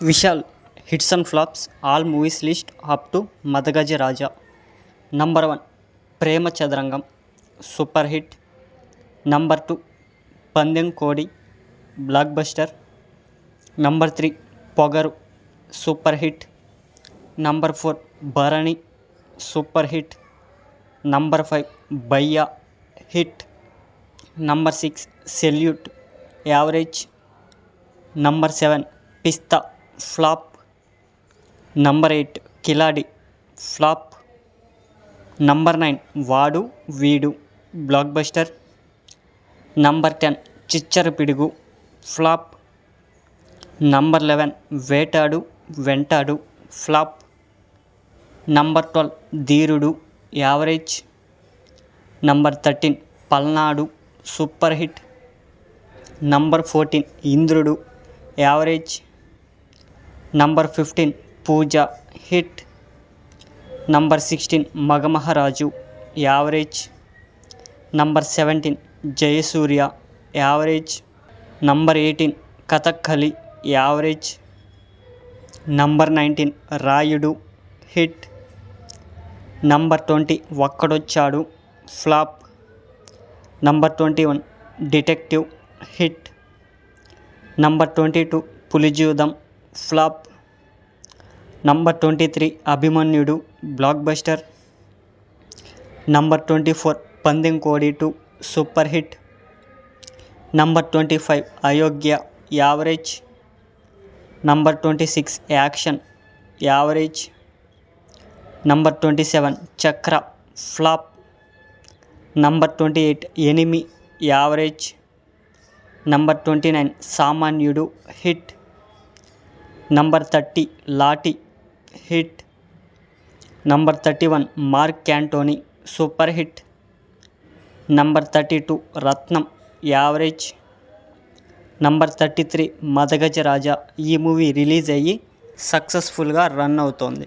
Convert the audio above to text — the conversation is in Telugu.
Vishal hits and flops all movies list up to Madagaja Raja. Number 1 ప్రేమ చదరంగం సూపర్ హిట్. నంబర్ 2 పందెం కోడి block buster. Number 3 Pogaru super hit. Number 4 Bharani super hit. Number 5 Bhayya hit. Number 6 salute average. Number 7 Pistha flop. Number 8 Khiladi flop. Number 9 Vaadu Veedu blockbuster. Number 10 Chichchara Pidugu flop. Number 11 Vetadu Ventadu flop. Number 12 Dheerudu average. Number 13 Palnadu super hit. Number 14 Indrudu average. Number 15 Pooja hit. Number 16 Magamaharaju average. Number 17 Jayasurya average. Number 18 Kathakali average. Number 19 Rayudu hit. Number 20 Okkadochadu flop. Number 21 detective hit. Number 22 Pulijoodam flop. Number 23 Abhimanyudu blockbuster. Number 24 Pandem Kodi 2 super hit. Number 25 Ayogya average. Number 26 action average. Number 27 Chakra flop. Number 28 enemy average. Number 29 Samanyudu hit. Number 30 Laatti hit. Number 31 Mark Antony super hit. Number 32 Rathnam average. Number 33 Madagaja Raja. ఈ మూవీ రిలీజ్ అయ్యి సక్సెస్ఫుల్గా రన్ అవుతోంది.